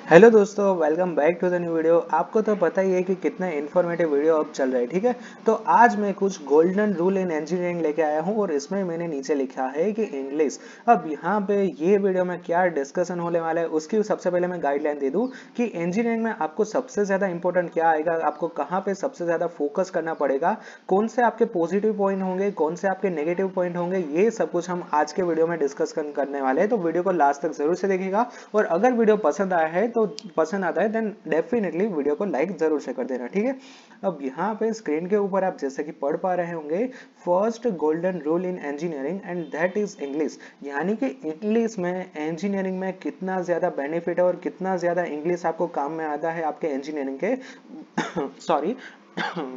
Hello दोस्तों, welcome back to the new video. आपको तो पता ही है कि कितना इन्फॉर्मेटिव वीडियो अब चल रहा है, ठीक है। तो आज मैं कुछ गोल्डन रूल इन इंजीनियरिंग लेके आया हूँ और इसमें मैंने नीचे लिखा है कि इंग्लिश। अब यहाँ पे ये वीडियो में क्या डिस्कशन होने वाला है उसकी सबसे पहले मैं गाइडलाइन दे दूँ कि इंजीनियरिंग में आपको सबसे ज्यादा इंपॉर्टेंट क्या आएगा, आपको कहाँ पे सबसे ज्यादा फोकस करना पड़ेगा, कौन से आपके पॉजिटिव पॉइंट होंगे, कौन से आपके नेगेटिव पॉइंट होंगे, ये सब कुछ हम आज के वीडियो में डिस्कस करने वाले हैं। तो वीडियो को लास्ट तक जरूर से देखिएगा और अगर वीडियो पसंद आया है तो पसंद आता है देन डेफिनेटली वीडियो को लाइक जरूर से कर देना, ठीक है। अब यहाँ पे स्क्रीन के ऊपर आप जैसे कि पढ़ पा रहे होंगे, first golden rule in engineering and that is English. यानी कि इंग्लिश में इंजीनियरिंग में कितना ज्यादा बेनिफिट है और कितना ज्यादा इंग्लिश आपको काम में आता है आपके इंजीनियरिंग के सॉरी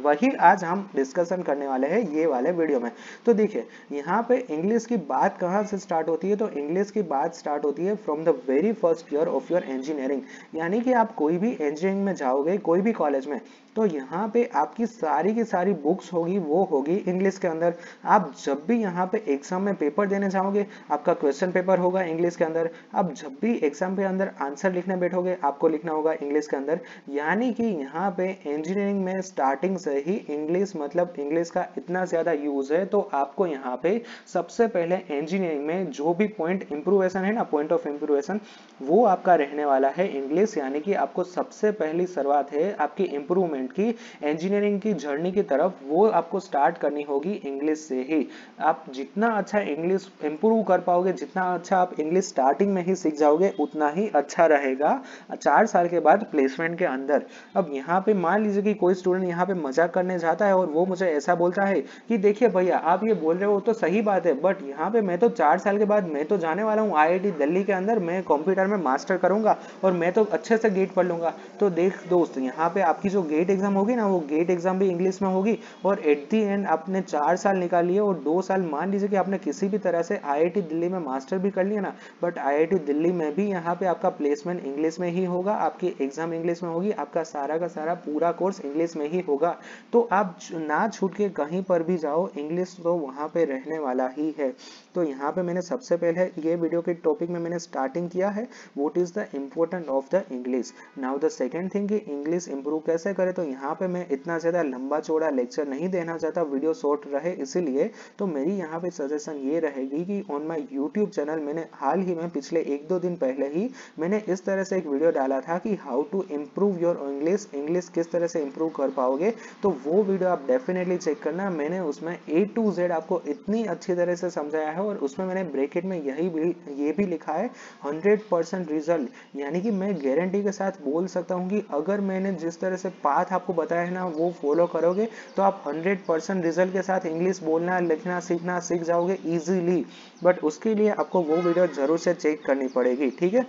वही आज हम डिस्कशन करने वाले हैं ये वाले वीडियो में। तो देखिए यहाँ पे इंग्लिश की बात कहाँ से स्टार्ट होती है, तो इंग्लिश की बात स्टार्ट होती है from the very first year of your engineering. यानी कि आप कोई भी इंजीनियरिंग में जाओगे कोई भी कॉलेज में, तो यहाँ पे आपकी सारी की सारी बुक्स होगी वो होगी इंग्लिश के अंदर। आप जब भी यहाँ पे एग्जाम में पेपर देने जाओगे आपका क्वेश्चन पेपर होगा इंग्लिश के अंदर। आप जब भी एग्जाम के अंदर आंसर लिखने बैठोगे आपको लिखना होगा इंग्लिश के अंदर। यानी कि यहाँ पे इंजीनियरिंग में स्टार्टिंग से ही इंग्लिश मतलब इंग्लिश का इतना ज्यादा यूज है। तो आपको यहाँ पे सबसे पहले इंजीनियरिंग में जो भी पॉइंट इंप्रूवेशन है ना, पॉइंट ऑफ इंप्रूवेशन, वो आपका रहने वाला है इंग्लिश। यानी कि आपको सबसे पहली शुरुआत है आपकी इंप्रूवमेंट की इंजीनियरिंग की जर्नी की तरफ, वो आपको स्टार्ट करनी होगी इंग्लिश से ही। आप जितना अच्छा इंग्लिश इंप्रूव कर पाओगे, जितना अच्छा आप इंग्लिश स्टार्टिंग में ही सीख जाओगे उतना ही अच्छा रहेगा 4 साल के बाद प्लेसमेंट के अंदर। अब यहाँ पे मान लीजिए कि कोई स्टूडेंट यहाँ पे मजाक करने जाता है और वो मुझे ऐसा बोलता है कि देखिए भैया आप ये बोल रहे हो तो सही बात है, बट यहाँ पे मैं तो 4 साल के बाद मैं तो जाने वाला हूँ आईआईटी दिल्ली के अंदर, मैं कंप्यूटर में मास्टर करूंगा और मैं तो अच्छे से गेट पढ़ लूंगा। तो देख दोस्त, यहाँ पे आपकी जो गेट एग्जाम होगी ना वो गेट एग्जाम भी इंग्लिश में होगी और एट दी एंड आपने 4 साल निकाल लिए और 2 साल मान लीजिए कि आपने किसी भी तरह से आईआईटी दिल्ली में मास्टर भी कर लिया ना, बट आईआईटी दिल्ली में भी यहाँ पे आपका प्लेसमेंट इंग्लिश में ही होगा, आपकी एग्जाम इंग्लिश में होगी, आपका सारा का सारा पूरा कोर्स इंग्लिश में ही होगा। तो आप ना छूट के कहीं पर भी जाओ इंग्लिश तो वहां पे रहने वाला ही है। तो यहाँ पे मैंने सबसे पहले ये वीडियो के टॉपिक में मैंने स्टार्टिंग किया है what is the important of the English. Now the second thing कि इंग्लिश इंप्रूव कैसे करें, तो यहाँ पे मैं इतना ज्यादा लंबा चौड़ा लेक्चर नहीं देना चाहता, वीडियो शॉर्ट रहे इसीलिए। तो मेरी यहाँ पे सजेशन ये रहेगी कि ऑन माय यूट्यूब चैनल मैंने हाल ही में पिछले 1-2 दिन पहले ही मैंने इस तरह से एक वीडियो डाला था कि how to improve your English, English किस तरह से इम्प्रूव कर पाओगे। तो वो वीडियो आप डेफिनेटली चेक करना। मैंने उसमें A to Z आपको इतनी अच्छी तरह से समझाया है और उसमें मैंने ब्रैकेट में ये भी लिखा है 100% रिजल्ट। यानी कि मैं गारंटी के साथ बोल सकता हूँ कि अगर मैंने जिस तरह से पाथ आपको बताया है ना वो फॉलो करोगे तो आप 100% रिजल्ट के साथ इंग्लिश बोलना लिखना सीखना सीख जाओगे इजीली। बट उसके लिए आपको वो वीडियो जरूर से चेक करनी पड़ेगी, ठीक है।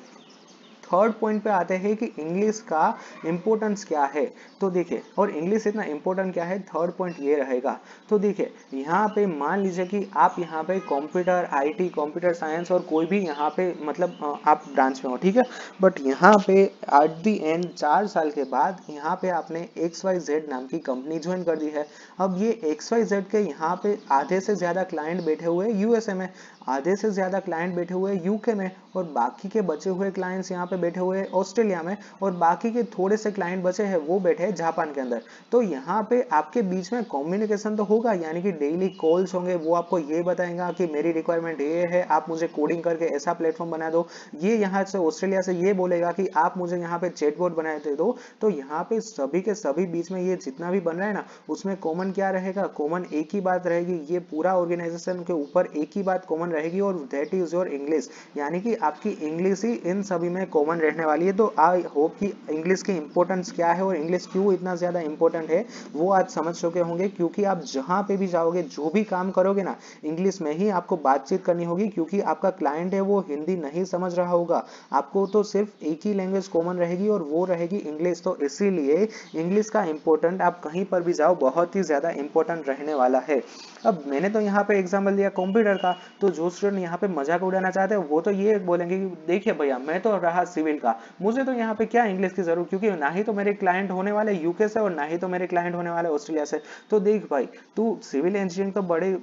थर्ड पॉइंट पे आते हैं कि इंग्लिश का इंपॉर्टेंस क्या है। तो देखिए, और इंग्लिश इतना इंपॉर्टेंट क्या है, थर्ड पॉइंट ये रहेगा। तो देखिए यहाँ पे मान लीजिए कि आप यहाँ पे कंप्यूटर आईटी कंप्यूटर साइंस और कोई भी यहाँ पे मतलब आप ब्रांच में हो, ठीक है। बट यहाँ पे एट दी एंड 4 साल के बाद यहाँ पे आपने XYZ नाम की कंपनी ज्वाइन कर दी है। अब ये XYZ के यहाँ पे आधे से ज्यादा क्लाइंट बैठे हुए यूएसए में, आधे से ज्यादा क्लाइंट बैठे हुए यूके में और बाकी के बचे हुए क्लाइंट्स यहाँ पे बैठे हुए ऑस्ट्रेलिया में और बाकी के थोड़े से क्लाइंट बचे हैं वो बैठे हैं जापान के अंदर। तो यहाँ पे आपके बीच में कम्युनिकेशन तो होगा, यानी कि डेली कॉल्स होंगे, वो आपको ये बताएगा कि मेरी रिक्वायरमेंट ये है, आप मुझे कोडिंग करके ऐसा प्लेटफॉर्म बना दो। ये यहाँ से ऑस्ट्रेलिया से ये बोलेगा कि आप मुझे यहाँ पे चैटबॉट बना दे दो। तो यहाँ पे सभी के सभी बीच में ये जितना भी बन रहा है ना उसमें कॉमन क्या रहेगा, कॉमन एक ही बात रहेगी, ये पूरा ऑर्गेनाइजेशन के ऊपर एक ही बात कॉमन रहेगी और दैट इज योर इंग्लिश। यानी कि आपकी इंग्लिश ही इन सभी में कॉमन रहने वाली है। तो आई होप कि इंग्लिश की इंपॉर्टेंस क्या है और इंग्लिश क्यों इतना ज्यादा इंपॉर्टेंट है वो आज समझ चुके होंगे, क्योंकि आप जहां पे भी जाओगे जो भी काम करोगे ना इंग्लिश में ही आपको बातचीत करनी होगी, क्योंकि आपका क्लाइंट है वो हिंदी नहीं समझ रहा होगा, आपको तो सिर्फ एक ही लैंग्वेज कॉमन रहेगी और वो रहेगी इंग्लिश। तो इसीलिए इंग्लिश का इंपॉर्टेंट आप कहीं पर भी जाओ बहुत ही ज्यादा इंपॉर्टेंट रहने वाला है। अब मैंने तो यहाँ पे एग्जाम्पल दिया कंप्यूटर का, तो जो स्टूडेंट यहाँ पे मजाक उड़ाना चाहते हैं वो तो ये बोलेंगे कि देखिए भैया मैं तो रहा सिविल का, मुझे तो यहाँ पे क्या इंग्लिश की जरूरत, क्योंकि ना ही तो मेरे क्लाइंट होने वाले यूके से और ना ही तो मेरे क्लाइंट होने वाले ऑस्ट्रेलिया से। तो देख भाई तू सिविल इंजीनियरिंग तो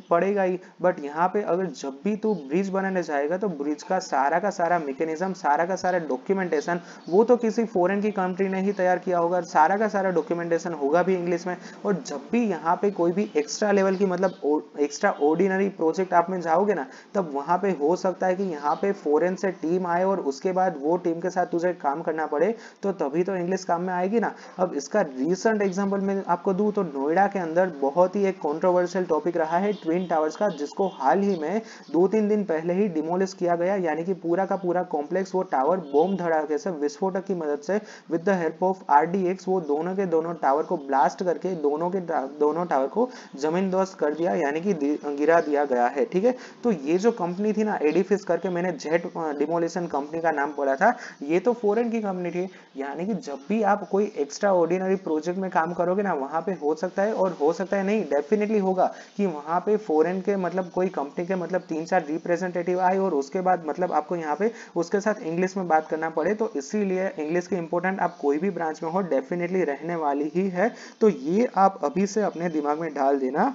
पढ़ेगा ही, बट यहाँ पे अगर जब भी तू ब्रिज बनाने जाएगा तो ब्रिज का सारा मैकेनिज्म, सारा का सारा डॉक्यूमेंटेशन वो तो किसी फॉरेन की कंट्री ने ही तैयार किया होगा, सारा का सारा डॉक्यूमेंटेशन होगा भी इंग्लिश में। और जब भी यहाँ पे कोई भी एक्स्ट्रा लेवल की मतलब एक्स्ट्रा ऑर्डिनरी प्रोजेक्ट आप में जाओगे ना, तब वहां पे हो सकता है कि यहाँ पे फॉरेन से टीम आए और उसके बाद वो टीम के साथ तुझे काम करना पड़े, तो तभी तो इंग्लिश काम में आएगी ना। अब इसका रीसेंट एग्जांपल मैं आपको दूं तो नोएडा के अंदर बहुत ही एक कंट्रोवर्शियल टॉपिक रहा है ट्विन टावर्स का, जिसको हाल ही में 2-3 दिन पहले ही डिमोलिश किया गया, यानी कि पूरा का पूरा कॉम्प्लेक्स वो टावर बम धड़ाके से विस्फोटक की मदद से with the help of RDX वो दोनों के दोनों टावर को ब्लास्ट करके दोनों टावर को जमींदोज कर दिया, यानी कि गिरा दिया गया है। ठीक है, तो ये जो कंपनी थी ना एडिफिस करके, मैंने जेट डिमोलिशन कंपनी का नाम पढ़ा था, ये तो फॉरेन की कंपनी थी। यानी कि जब भी आप कोई एक्स्ट्रा ऑर्डिनरी प्रोजेक्ट में काम करोगे ना, वहां पे हो सकता है और हो सकता है नहीं, डेफिनेटली होगा कि वहां पे फॉरेन के मतलब कोई कंपनी के मतलब 3-4 रिप्रेजेंटेटिव आए और उसके बाद मतलब आपको यहाँ पे उसके साथ इंग्लिश में बात करना पड़े। तो इसीलिए इंग्लिश की इंपॉर्टेंट आप कोई भी ब्रांच में हो डेफिनेटली रहने वाली ही है। तो ये आप अभी से अपने दिमाग में डाल देना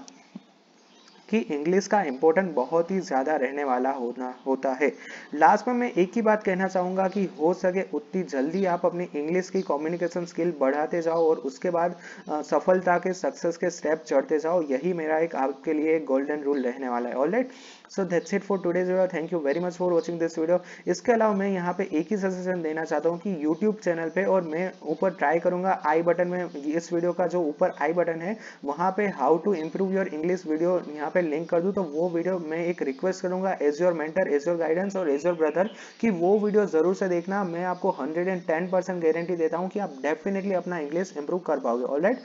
कि इंग्लिश का इंपॉर्टेंट बहुत ही ज्यादा रहने वाला होता है। लास्ट में मैं एक ही बात कहना चाहूंगा कि हो सके उतनी जल्दी आप अपनी इंग्लिश की कम्युनिकेशन स्किल बढ़ाते जाओ और उसके बाद सफलता के सक्सेस के स्टेप चढ़ते जाओ। यही मेरा एक आपके लिए एक गोल्डन रूल रहने वाला है। Alright, so that's it for today's video. Thank you very much for watching this video. इसके अलावा मैं यहाँ पे एक ही सजेशन देना चाहता हूँ कि यूट्यूब चैनल पे, और मैं ऊपर ट्राई करूंगा आई बटन में, इस वीडियो का जो ऊपर आई बटन है वहां पे how to improve your English video यहाँ पे लिंक कर दूं, तो वो वीडियो मैं एक रिक्वेस्ट करूंगा as your mentor, as your guidance और एज योर ब्रदर कि वो वीडियो जरूर से देखना। मैं आपको 110% गारंटी देता हूँ कि आप डेफिनेटली अपना इंग्लिश इंप्रूव कर पाओगे। Alright,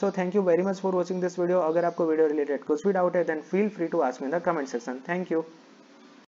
so thank you very much for watching this video. अगर आपको वीडियो रिलेटेड कुछ भी डाउट है then feel free to ask me in the comment section. Thank you.